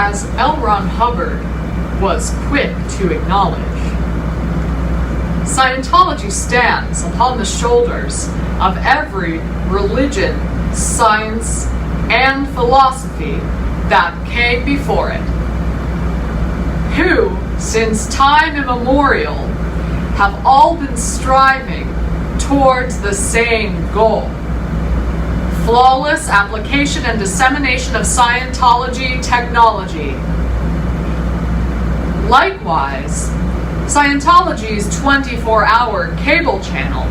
as Hubbard was quick to acknowledge. Scientology stands upon the shoulders of every religion, science, and philosophy that came before it, who, since time immemorial, have all been striving towards the same goal: flawless application and dissemination of Scientology technology. Likewise, Scientology's 24-hour cable channel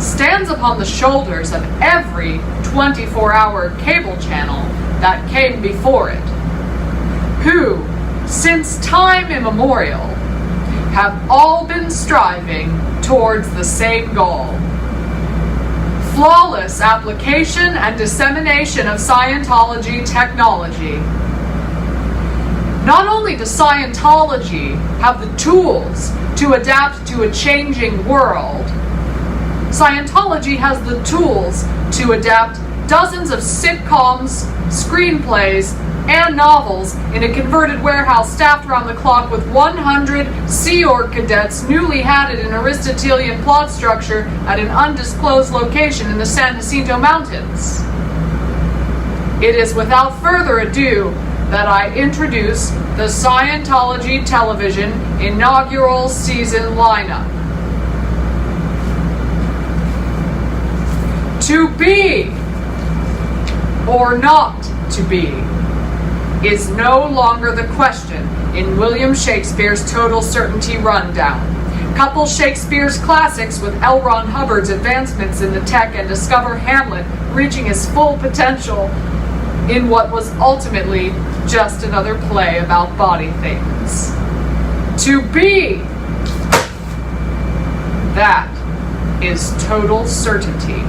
stands upon the shoulders of every 24-hour cable channel that came before it, who, since time immemorial, have all been striving towards the same goal: flawless application and dissemination of Scientology technology. Not only does Scientology have the tools to adapt to a changing world, Scientology has the tools to adapt dozens of sitcoms, screenplays, and novels in a converted warehouse staffed around the clock with 100 Sea Org cadets newly hatted in Aristotelian plot structure at an undisclosed location in the San Jacinto Mountains. It is without further ado that I introduce the Scientology Television inaugural season lineup. To be or not to be is no longer the question in William Shakespeare's Total Certainty Rundown. Couple Shakespeare's classics with L. Ron Hubbard's advancements in the tech, and discover Hamlet reaching his full potential in what was ultimately just another play about body things. To be, that is total certainty.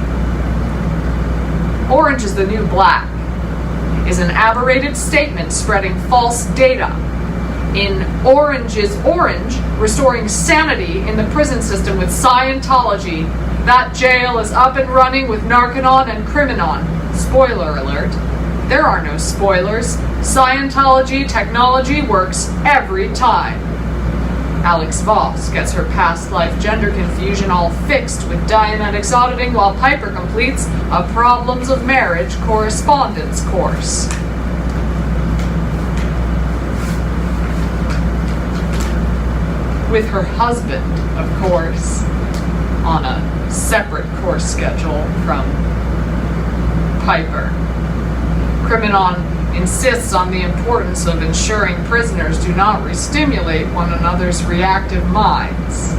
Orange is the new black is an aberrated statement spreading false data. In Orange is Orange, restoring sanity in the prison system with Scientology, that jail is up and running with Narconon and Criminon. Spoiler alert. There are no spoilers. Scientology technology works every time. Alex Voss gets her past life gender confusion all fixed with Dianetics auditing, while Piper completes a Problems of Marriage correspondence course. With her husband, of course, on a separate course schedule from Piper. Criminon insists on the importance of ensuring prisoners do not re-stimulate one another's reactive minds.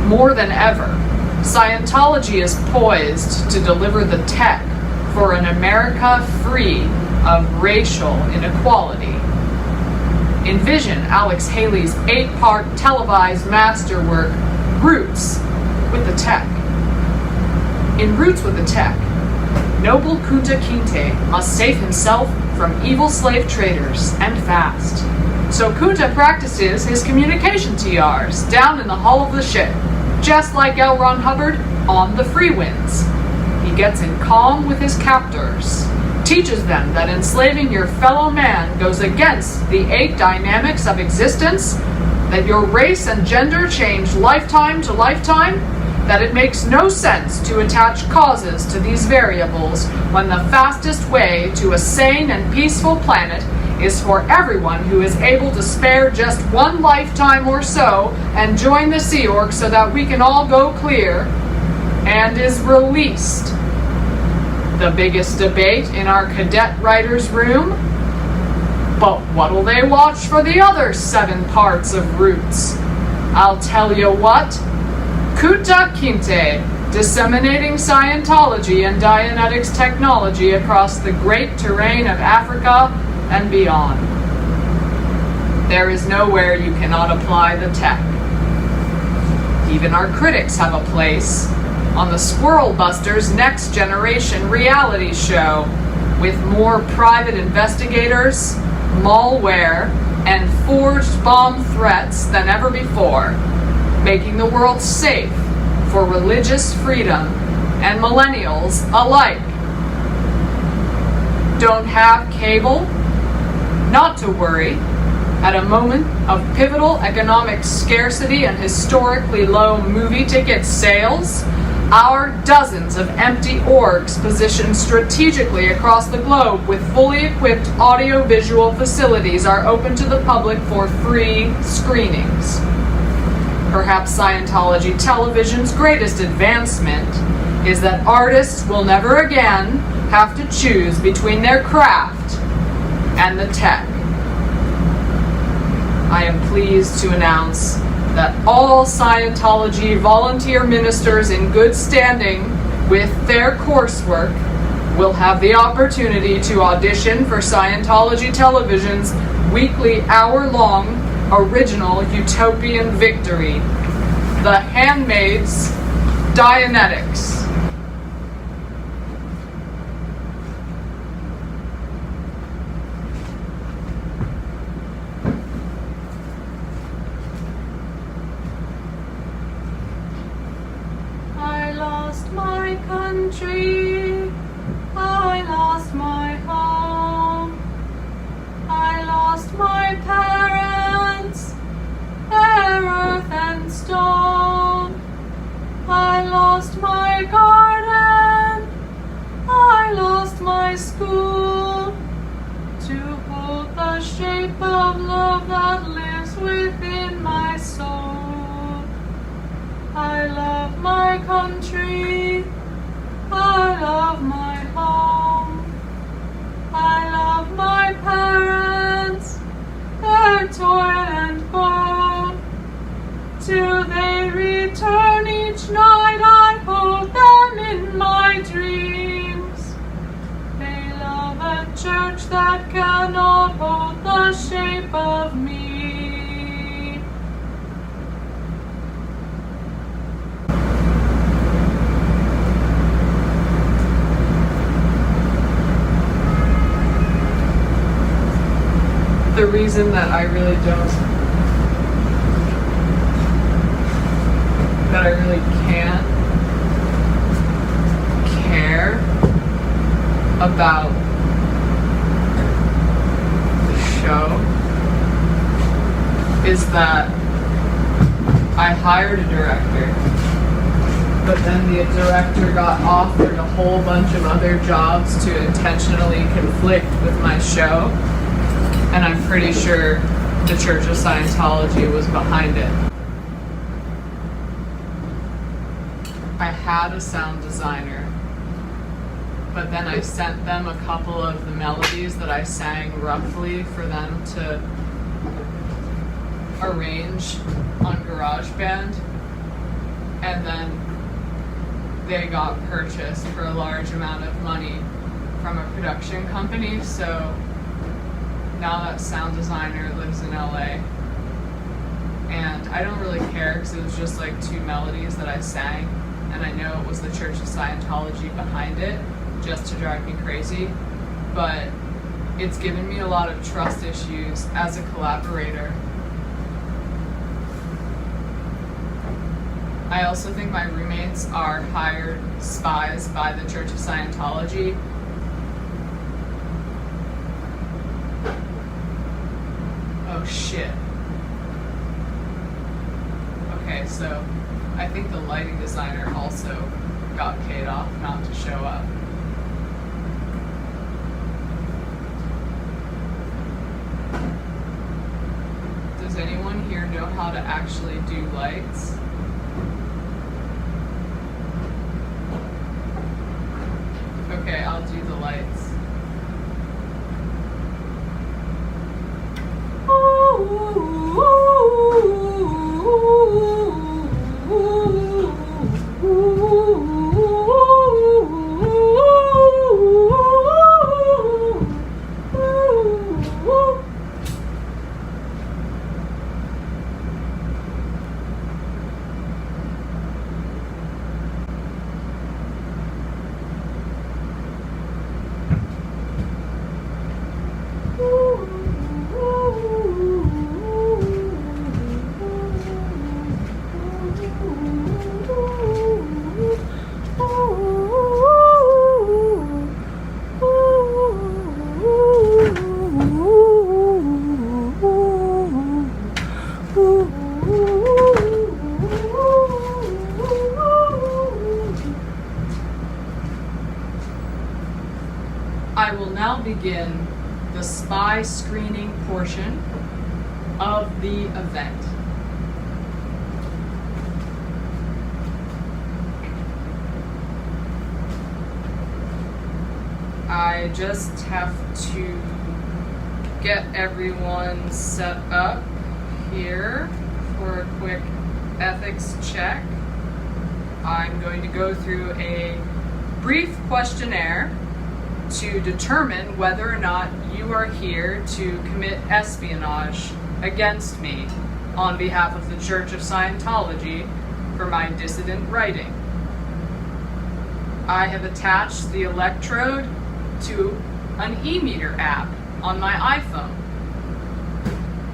More than ever, Scientology is poised to deliver the tech for an America free of racial inequality. Envision Alex Haley's 8-part televised masterwork, Roots with the Tech. In Roots with the Tech, noble Kunta Kinte must save himself from evil slave traders, and fast. So Kunta practices his communication TRs down in the hull of the ship, just like L. Ron Hubbard on the free winds. He gets in calm with his captors, teaches them that enslaving your fellow man goes against the 8 dynamics of existence, that your race and gender change lifetime to lifetime, that it makes no sense to attach causes to these variables when the fastest way to a sane and peaceful planet is for everyone who is able to spare just one lifetime or so and join the Sea Org so that we can all go clear, and is released. The biggest debate in our cadet writers' room? But what'll they watch for the other 7 parts of Roots? I'll tell you what. Kunta Kinte, disseminating Scientology and Dianetics technology across the great terrain of Africa and beyond. There is nowhere you cannot apply the tech. Even our critics have a place on the Squirrel Busters Next Generation reality show, with more private investigators, malware, and forged bomb threats than ever before, making the world safe for religious freedom and millennials alike. Don't have cable? not to worry. At a moment of pivotal economic scarcity and historically low movie ticket sales, our dozens of empty orgs positioned strategically across the globe with fully equipped audio-visual facilities are open to the public for free screenings. Perhaps Scientology television's greatest advancement is that artists will never again have to choose between their craft and the tech. I am pleased to announce that all Scientology volunteer ministers in good standing with their coursework will have the opportunity to audition for Scientology Television's weekly hour-long original utopian victory, The Handmaid's Dianetics. I lost my country, I lost my home, I lost my parents, their earth and stone, I lost my garden, I lost my school, to hold the shape of love that lives within my soul. I love my country, I love my home, I love my parents, their toil and bone. Till they return each night, I hold them in my dreams. They love a church that cannot hold the shape of me. The reason that I really can't care about the show is that I hired a director, but then the director got offered a whole bunch of other jobs to intentionally conflict with my show. And I'm pretty sure the Church of Scientology was behind it. I had a sound designer, but then I sent them a couple of the melodies that I sang roughly for them to arrange on GarageBand, and then they got purchased for a large amount of money from a production company, so now that sound designer lives in LA, and I don't really care because it was just like two melodies that I sang, and I know it was the Church of Scientology behind it just to drive me crazy, but it's given me a lot of trust issues as a collaborator. I also think my roommates are hired spies by the Church of Scientology. Oh shit. Okay, so I think the lighting designer also got paid off not to show up. Does anyone here know how to actually do lights? Okay, I'll do the lights. now begin the spy screening portion of the event. I just have to get everyone set up here for a quick ethics check. I'm going to go through a brief questionnaire to determine whether or not you are here to commit espionage against me on behalf of the Church of Scientology for my dissident writing. I have attached the electrode to an e-meter app on my iPhone.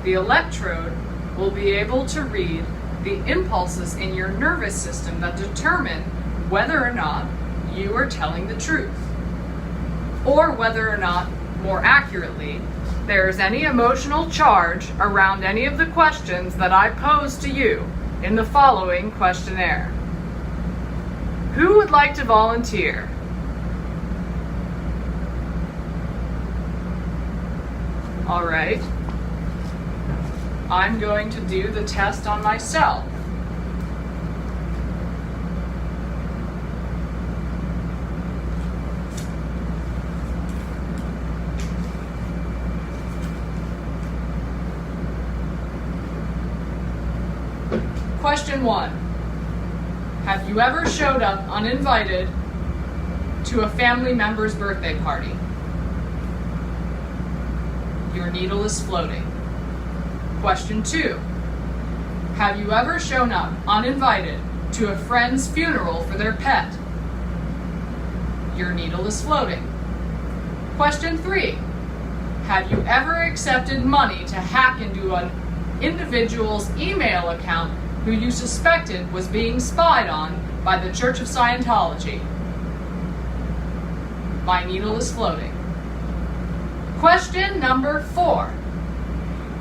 The electrode will be able to read the impulses in your nervous system that determine whether or not you are telling the truth, or whether or not, more accurately, there is any emotional charge around any of the questions that I pose to you in the following questionnaire. Who would like to volunteer? All right. I'm going to do the test on myself. Question 1. Have you ever showed up uninvited to a family member's birthday party? Your needle is floating. Question 2. Have you ever shown up uninvited to a friend's funeral for their pet? Your needle is floating. Question 3. Have you ever accepted money to hack into an individual's email account who you suspected was being spied on by the Church of Scientology? My needle is floating. Question number 4.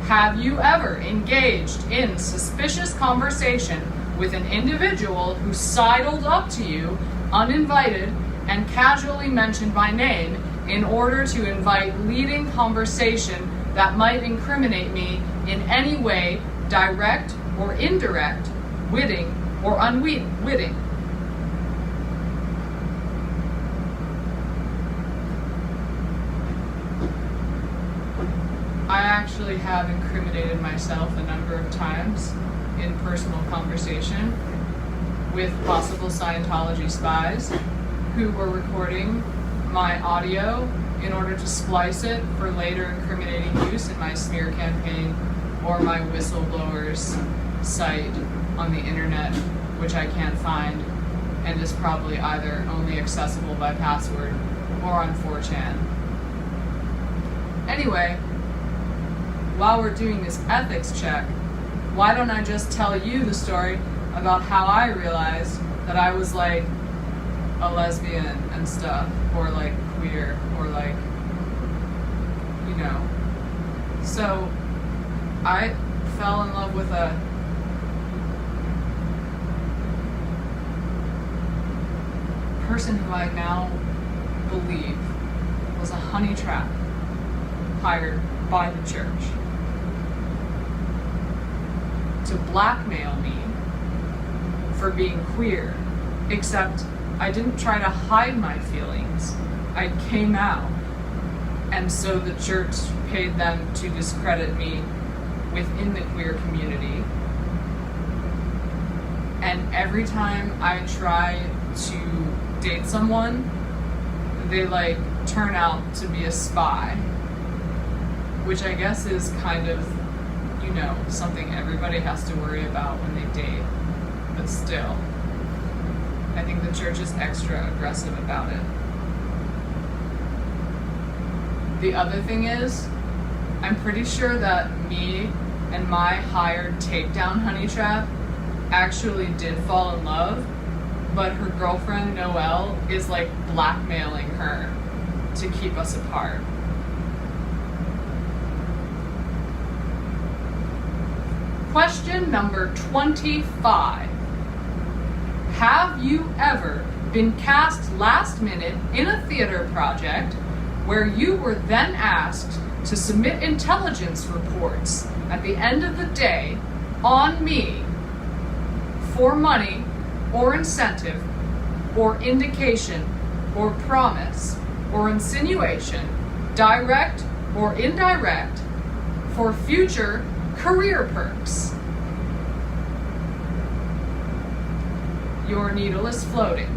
Have you ever engaged in suspicious conversation with an individual who sidled up to you uninvited and casually mentioned my name in order to invite leading conversation that might incriminate me in any way, direct or indirect, witting or unwitting? I actually have incriminated myself a number of times in personal conversation with possible Scientology spies who were recording my audio in order to splice it for later incriminating use in my smear campaign or my whistleblowers site on the internet, which I can't find and is probably either only accessible by password or on 4chan. Anyway, while we're doing this ethics check, why don't I just tell you the story about how I realized that I was like a lesbian and stuff, or like queer, or like, you know. So I fell in love with a person who I now believe was a honey trap hired by the church to blackmail me for being queer, except I didn't try to hide my feelings. I came out, and so the church paid them to discredit me within the queer community. And every time I try to date someone, they like turn out to be a spy, which I guess is kind of, you know, something everybody has to worry about when they date. But still, I think the church is extra aggressive about it. The other thing is, I'm pretty sure that me and my hired takedown honey trap actually did fall in love, but her girlfriend Noelle is like blackmailing her to keep us apart. Question number 25. Have you ever been cast last minute in a theater project where you were then asked to submit intelligence reports at the end of the day on me for money or incentive or indication or promise or insinuation, direct or indirect, for future career perks. Your needle is floating.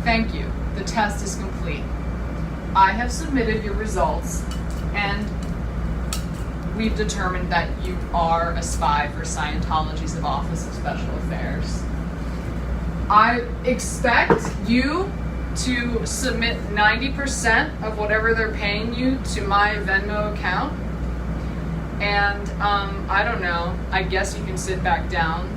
Thank you. The test is complete. I have submitted your results, and we've determined that you are a spy for Scientology's Office of Special Affairs. I expect you to submit 90% of whatever they're paying you to my Venmo account. And I don't know, I guess you can sit back down.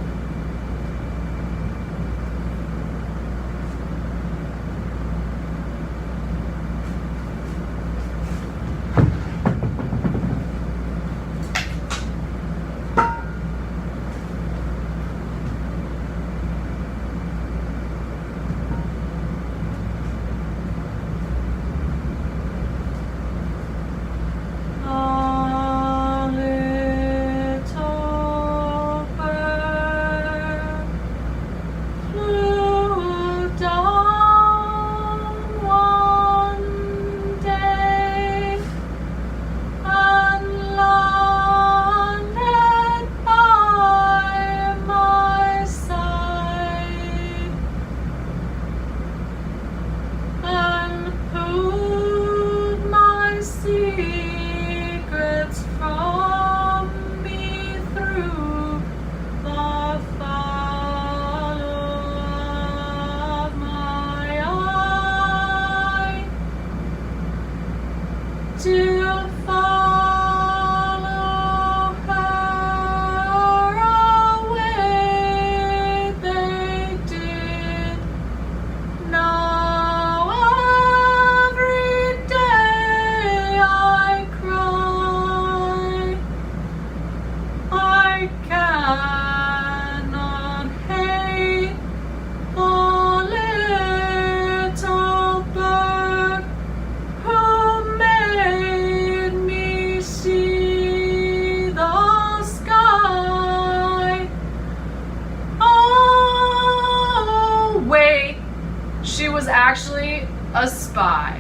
Actually a spy.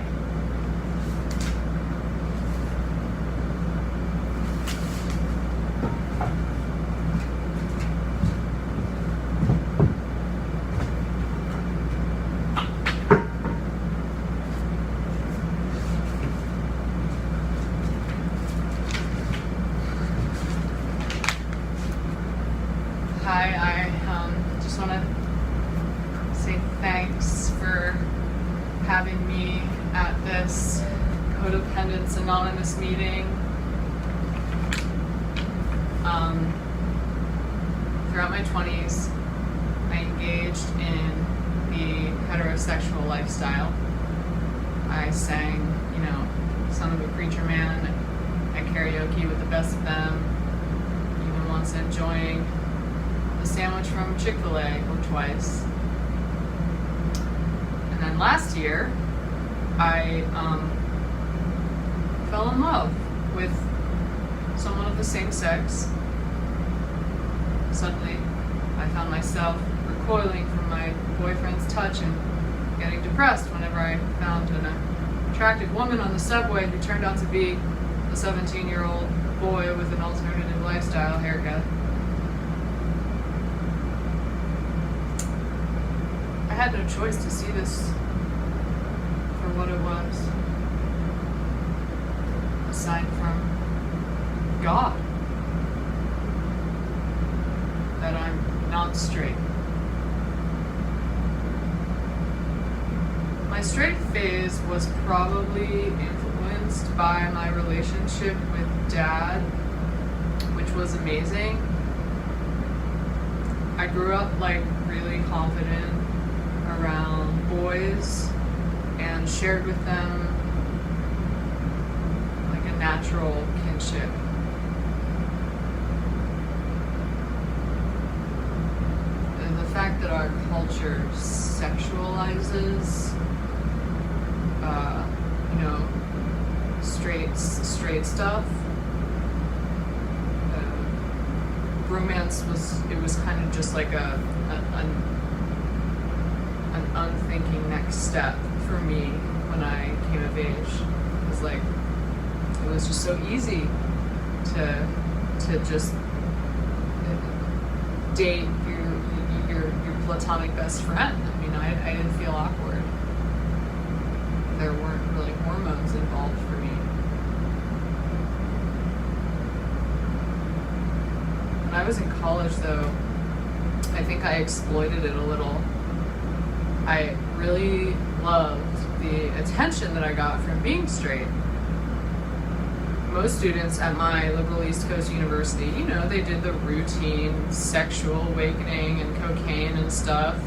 Hi, I just want to say thanks for having me at this Codependence Anonymous meeting. Throughout my 20s, I engaged in the heterosexual lifestyle. I sang, Son of a Preacher Man at karaoke with the best of them, even once enjoying a sandwich from Chick-fil-A or twice. And then last year, I fell in love with someone of the same sex. Suddenly, I found myself recoiling from my boyfriend's touch and getting depressed whenever I found an attractive woman on the subway who turned out to be a 17-year-old boy with an alternative lifestyle haircut. I had no choice to see this for what it was, aside from God, that I'm not straight. My straight phase was probably influenced by my relationship with Dad, which was amazing. I grew up really confident around boys and shared with them a natural kinship. teacher sexualizes, straight stuff. Romance was kind of just like an unthinking next step for me when I came of age. It was just so easy to just date your platonic best friend. I mean, I didn't feel awkward. There weren't really hormones involved for me. When I was in college, though, I think I exploited it a little. I really loved the attention that I got from being straight. Most students at my liberal East Coast university, they did the routine sexual awakening and cocaine and stuff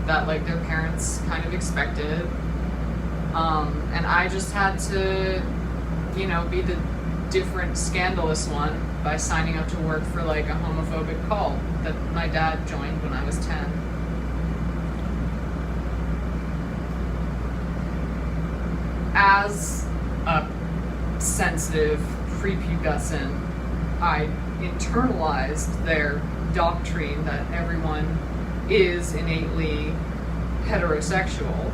that their parents kind of expected. And I just had to, be the different scandalous one by signing up to work for a homophobic cult that my dad joined when I was 10. As a sensitive prepubescent, I internalized their doctrine that everyone is innately heterosexual,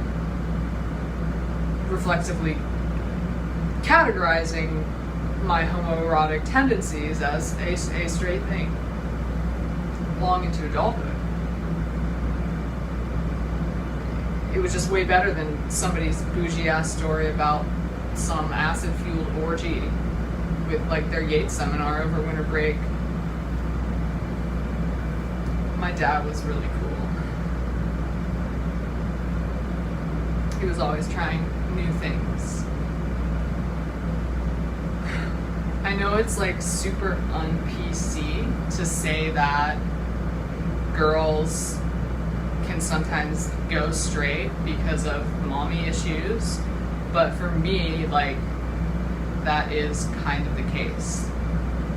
reflexively categorizing my homoerotic tendencies as a straight thing long into adulthood. It was just way better than somebody's bougie ass story about some acid fueled orgy with their Yates seminar over winter break. My dad was really cool. He was always trying new things. I know it's super un-PC to say that girls can sometimes go straight because of mommy issues, but for me, that is kind of the case.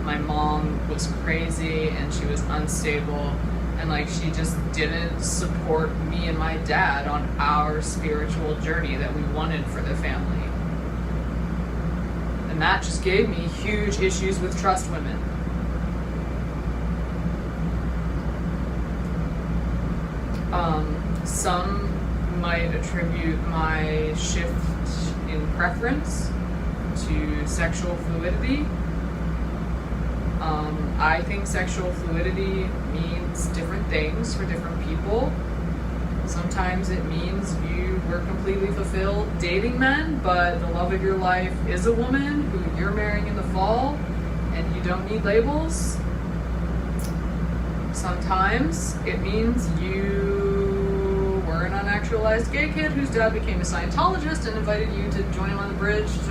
My mom was crazy and she was unstable, and she just didn't support me and my dad on our spiritual journey that we wanted for the family. And that just gave me huge issues with trust women. Some might attribute my shift in preference to sexual fluidity. I think sexual fluidity means different things for different people. Sometimes it means you were completely fulfilled dating men, but the love of your life is a woman who you're marrying in the fall, and you don't need labels. Sometimes it means you were an unactualized gay kid whose dad became a Scientologist and invited you to join him on the bridge to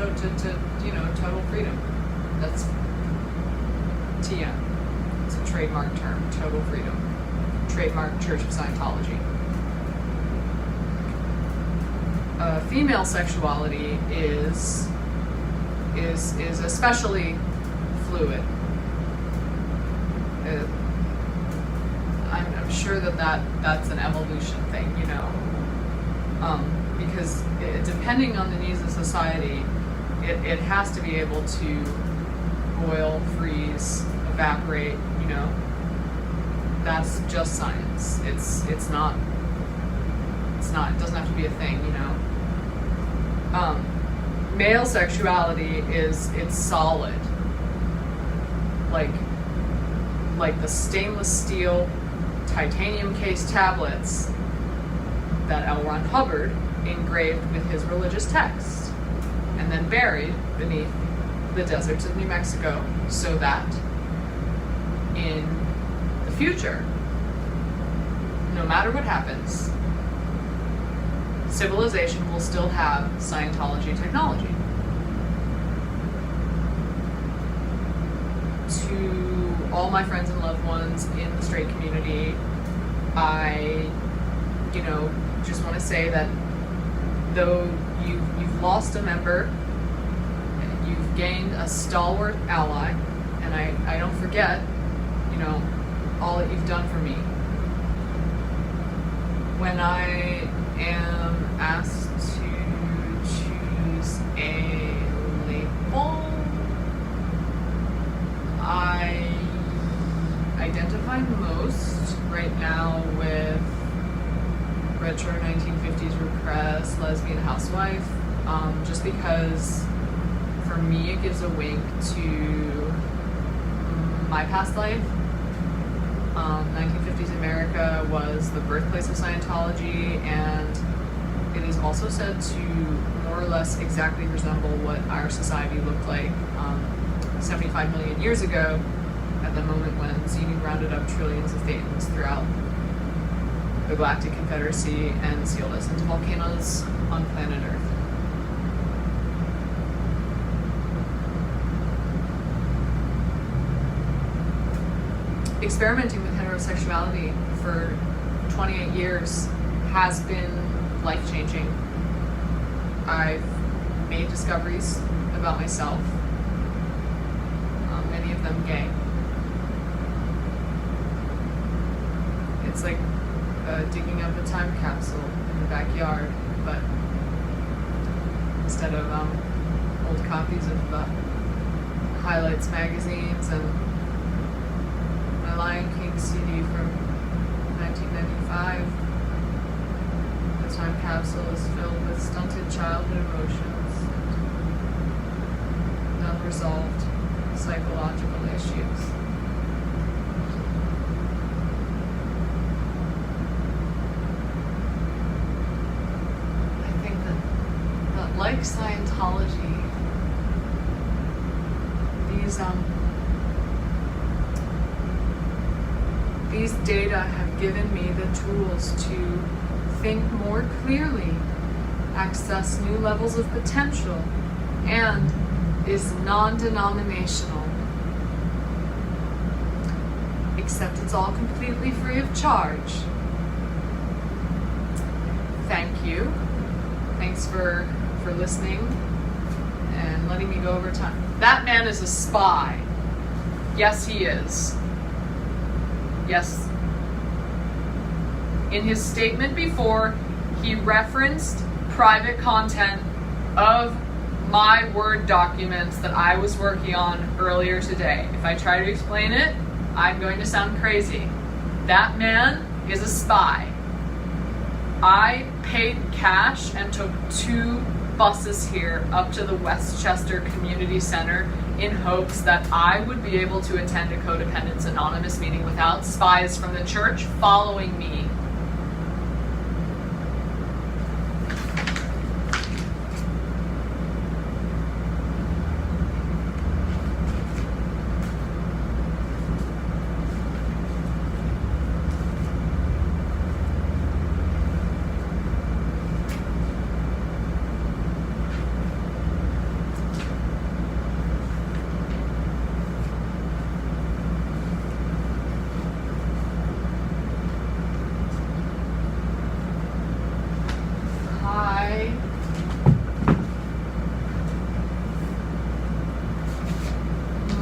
total freedom. That's TM. It's a trademark term, total freedom. Trademark Church of Scientology. Female sexuality is especially fluid. I'm sure that's an evolution thing, because depending on the needs of society, it has to be able to boil, freeze, evaporate. That's just science. It's not. It doesn't have to be a thing, Male sexuality it's solid. Like the stainless steel titanium case tablets that L. Ron Hubbard engraved with his religious texts and then buried beneath the deserts of New Mexico, so that in the future, no matter what happens, civilization will still have Scientology technology. To all my friends and loved ones in the straight community, I, just want to say that though you've lost a member, you've gained a stalwart ally, and I don't forget, all that you've done for me. when I am asked to choose a label, I identify most right now with retro 1950s repressed lesbian housewife, just because for me it gives a wink to my past life. 1950s America was the birthplace of Scientology, and it is also said to more or less exactly resemble what our society looked like 75 million years ago, at the moment when Xenu rounded up trillions of thetans throughout the Galactic Confederacy and sealed us into volcanoes on planet Earth. Experimenting with heterosexuality for 28 years has been life-changing. I've made discoveries about myself, many of them gay. It's like digging up a time capsule in the backyard, but instead of old copies of Highlights magazines and my Lion King CD from 1995, the time capsule is filled with stunted childhood emotions and unresolved psychological issues. Like Scientology, these data have given me the tools to think more clearly, access new levels of potential, and is non-denominational. Except it's all completely free of charge. Thank you. Thanks for listening and letting me go over time. That man is a spy. Yes, he is. Yes. In his statement before, he referenced private content of my Word documents that I was working on earlier today. If I try to explain it, I'm going to sound crazy. That man is a spy. I paid cash and took 2 buses here up to the Westchester Community Center in hopes that I would be able to attend a Codependence Anonymous meeting without spies from the church following me.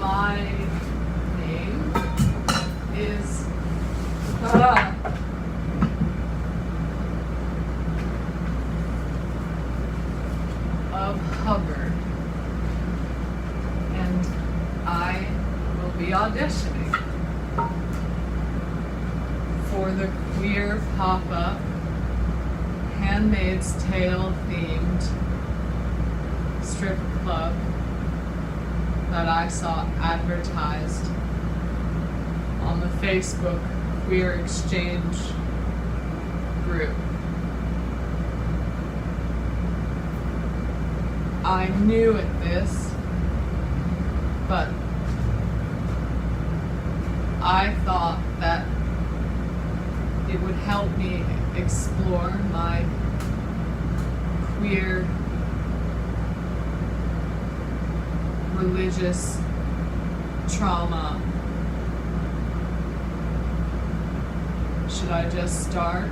My name is Ofhubbard, and I will be auditioning for the queer pop-up Handmaid's Tale themed strip club that I saw advertised on the Facebook Queer Exchange group. I'm new at this, but I thought that it would help me explore my queer religious trauma. Should I just start?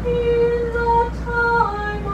In the time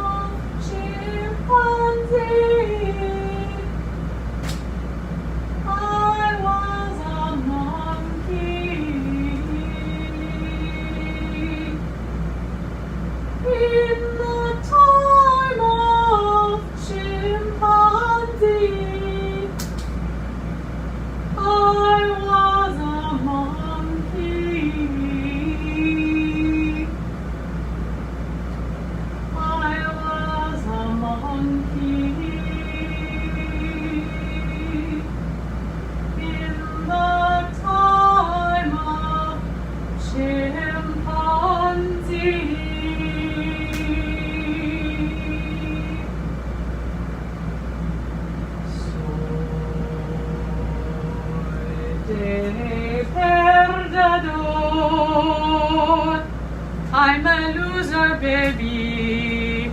I'm a loser, baby.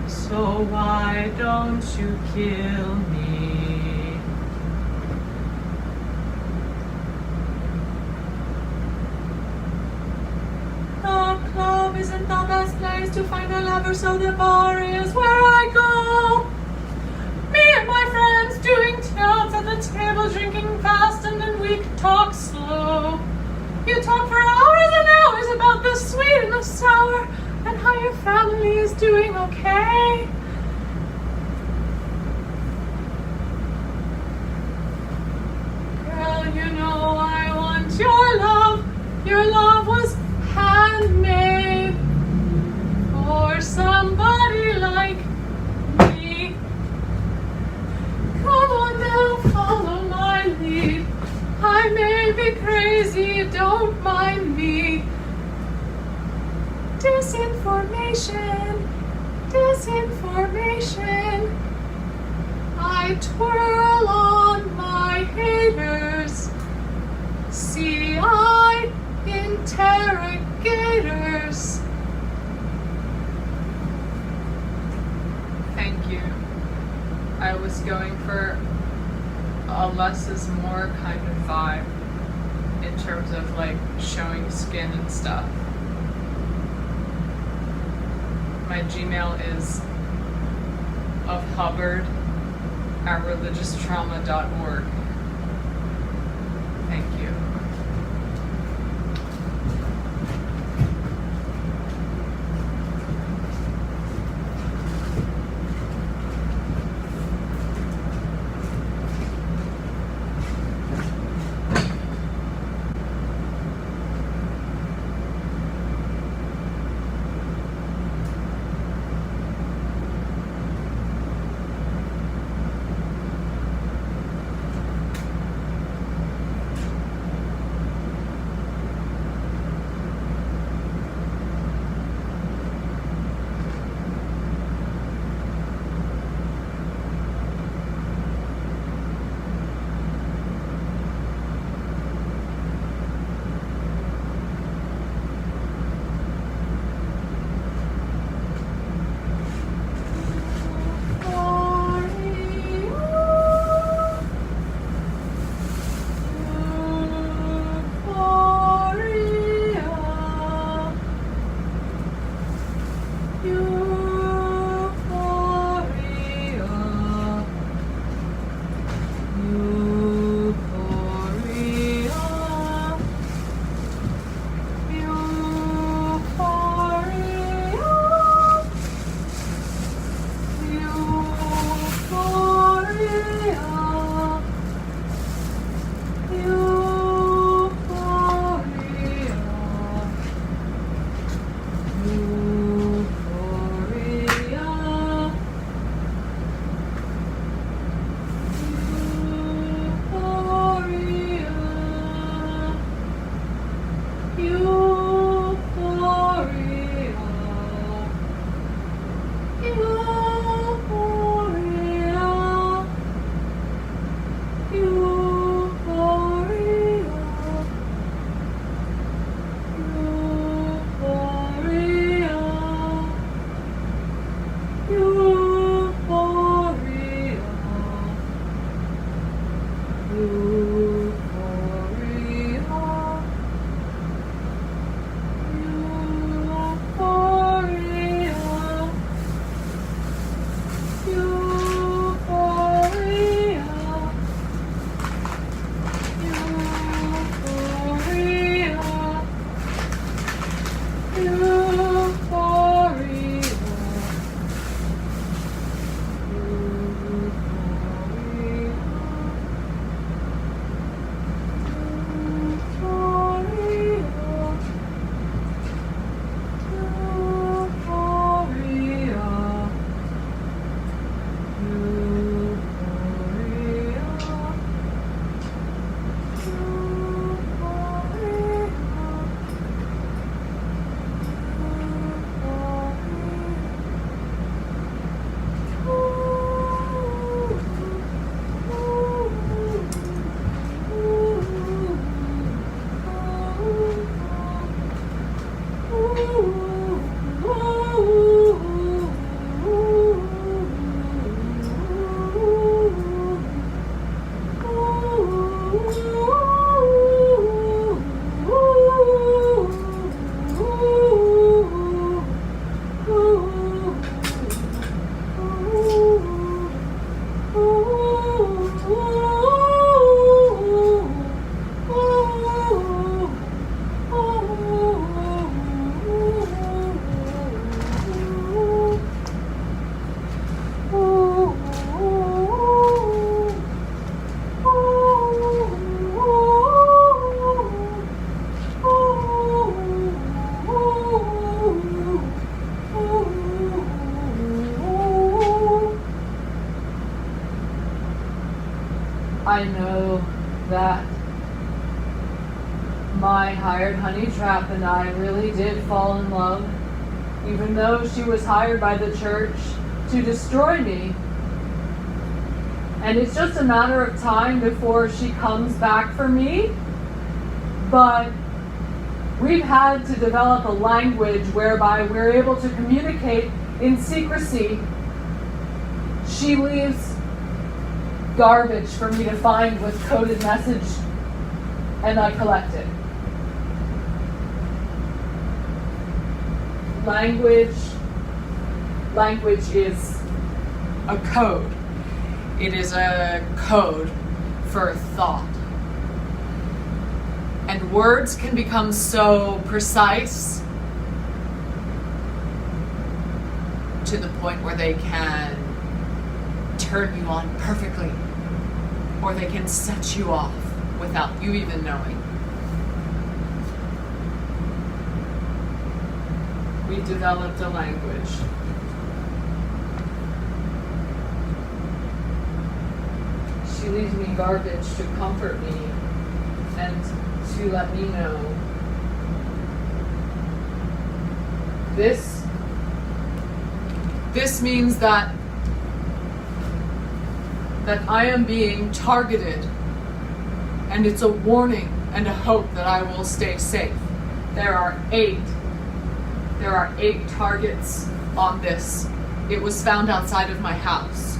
So why don't you kill me? The club isn't the best place to find a lover, so the bar is where I go. Me and my friends doing tilts at the table, drinking fast, and then we talk slow. You talk for hours and hours about the sweet and the sour, and how your family is doing okay. Girl, you know I want your love. Your love was handmade for somebody like me. Come on now, follow my lead. I may be crazy, don't mind me. Disinformation, disinformation. I twirl on my haters. CI interrogators. Thank you. I was going for a less is more kind of vibe in terms of like showing skin and stuff. My Gmail is ofhubbard@religiostrauma.org. Thank you. My hired honey trap and I really did fall in love, even though she was hired by the church to destroy me. And it's just a matter of time before she comes back for me. But we've had to develop a language whereby we're able to communicate in secrecy. She leaves garbage for me to find with coded message, and I collect it. Language is a code. It is a code for thought. And words can become so precise to the point where they can turn you on perfectly, or they can set you off without you even knowing. We developed a language. She leaves me garbage to comfort me and to let me know this means that I am being targeted, and it's a warning and a hope that I will stay safe. There are eight targets on this. It was found outside of my house.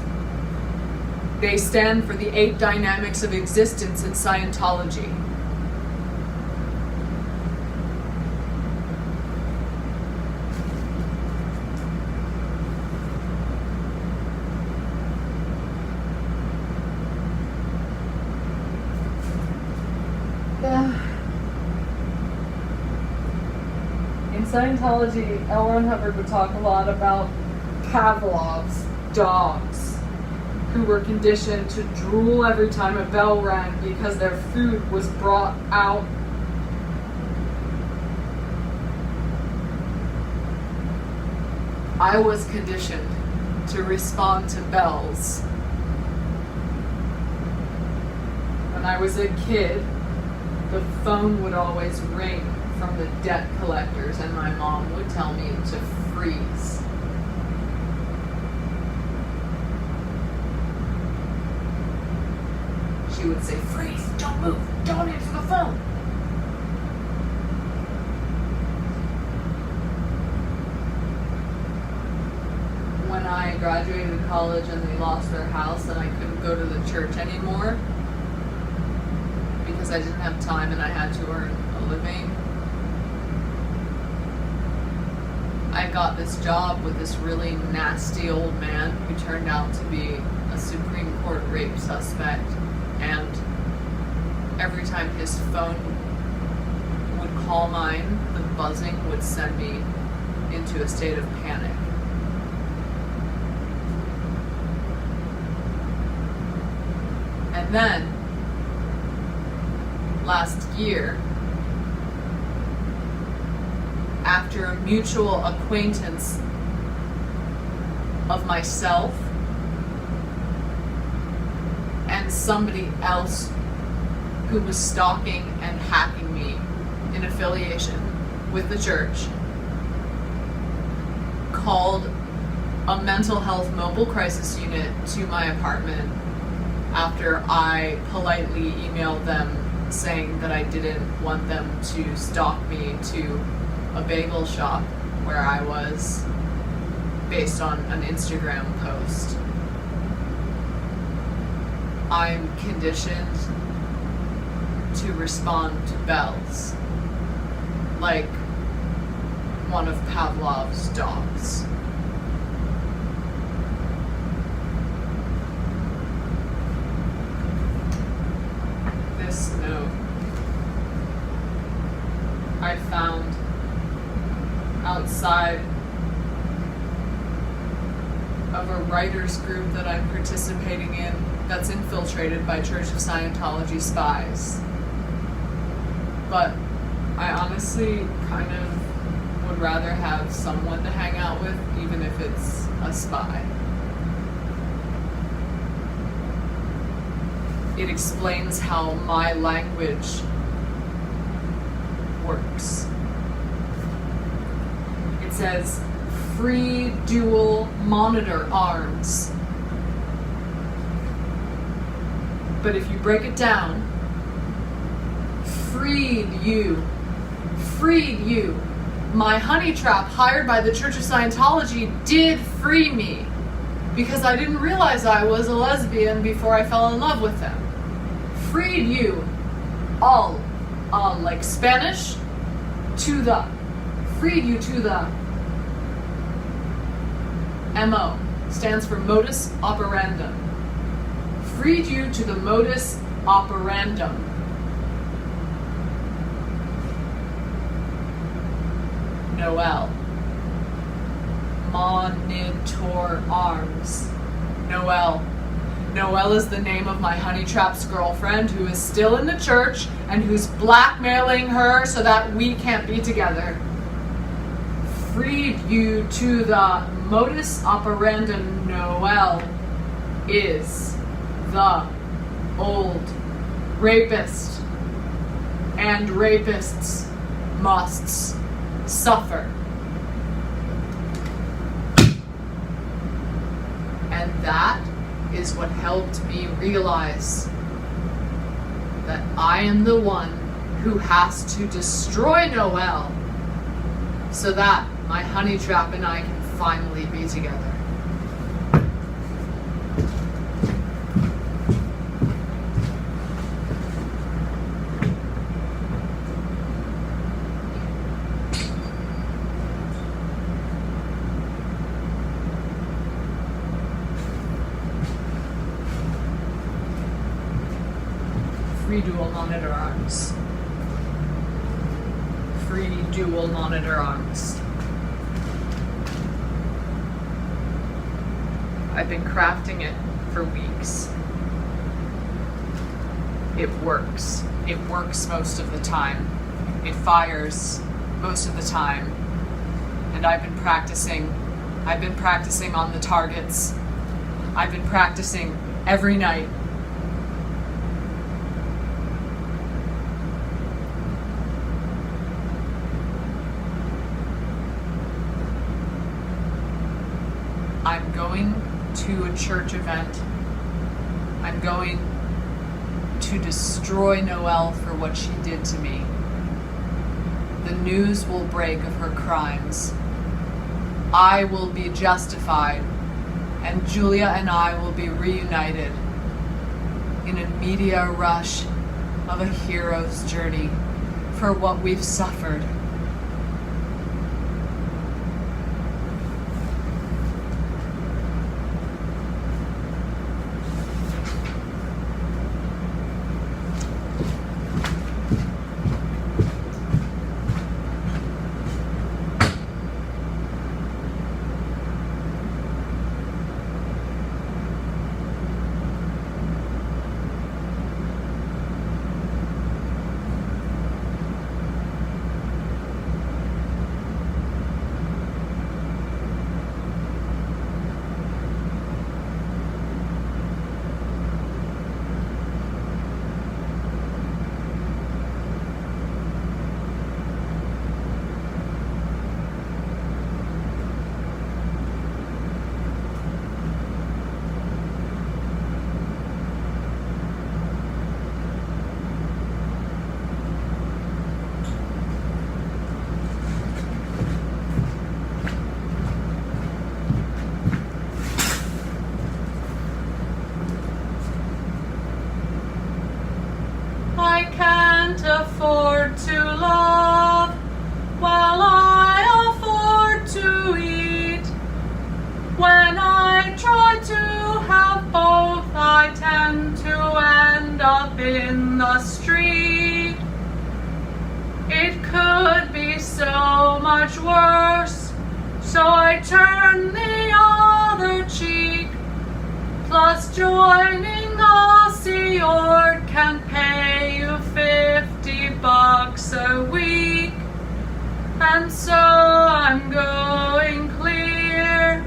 They stand for the 8 dynamics of existence in Scientology. In Scientology, L. Ron Hubbard would talk a lot about Pavlov's dogs, who were conditioned to drool every time a bell rang because their food was brought out. I was conditioned to respond to bells. When I was a kid, the phone would always ring from the debt collectors, and my mom would tell me to freeze. She would say, freeze, don't move, don't answer the phone. When I graduated college and they lost their house and I couldn't go to the church anymore because I didn't have time and I had to earn a living, I got this job with this really nasty old man who turned out to be a Supreme Court rape suspect, and every time his phone would call mine, the buzzing would send me into a state of panic. And then, last year, after a mutual acquaintance of myself and somebody else who was stalking and hacking me in affiliation with the church, called a mental health mobile crisis unit to my apartment after I politely emailed them saying that I didn't want them to stalk me to a bagel shop where I was based on an Instagram post. I'm conditioned to respond to bells like one of Pavlov's dogs. This note I found outside of a writers group that I'm participating in that's infiltrated by Church of Scientology spies. But I honestly kind of would rather have someone to hang out with, even if it's a spy. It explains how my language works. It says free dual monitor arms. But if you break it down, freed you. My honey trap hired by the Church of Scientology did free me because I didn't realize I was a lesbian before I fell in love with them. Freed you. All, like Spanish, to the. Freed you to the. MO stands for modus operandum. Freed you to the modus operandum. Noel. Monitor arms. Noel. Noel is the name of my honey trap's girlfriend who is still in the church and who's blackmailing her so that we can't be together. Freed you to the modus operandum. Noel is the old rapist, and rapists must suffer. And that is what helped me realize that I am the one who has to destroy Noel so that my honey trap and I can finally be together. Free dual monitor arms. Free dual monitor arms. I've been crafting it for weeks. It works. It works most of the time. It fires most of the time. And I've been practicing. I've been practicing on the targets. I've been practicing every night. I'm going to a church event. I'm going to destroy Noelle for what she did to me. The news will break of her crimes. I will be justified, and Julia and I will be reunited in a media rush of a hero's journey for what we've suffered. I can't afford to love while I afford to eat. When I try to have both, I tend to end up in the street. It could be so much worse, so I turn the other cheek. Plus joining the Sea Org can pay you $50 a week. And so I'm going clear,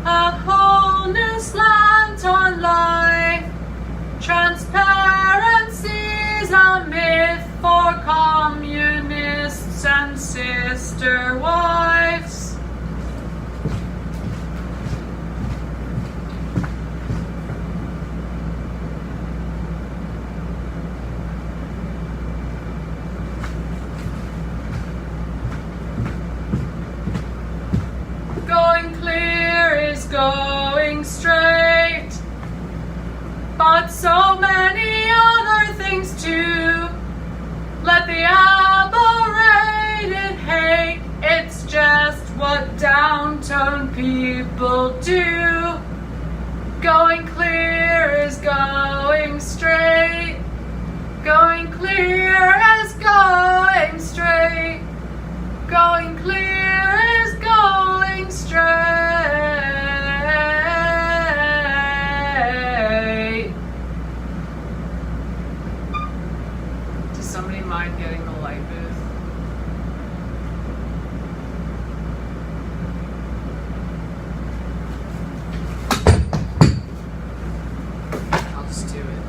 a whole new slant on life. Transparency's a myth for communists Going clear is going straight. Going clear is going straight. Going clear is going straight. Does somebody mind getting the light booth? I'll just do it.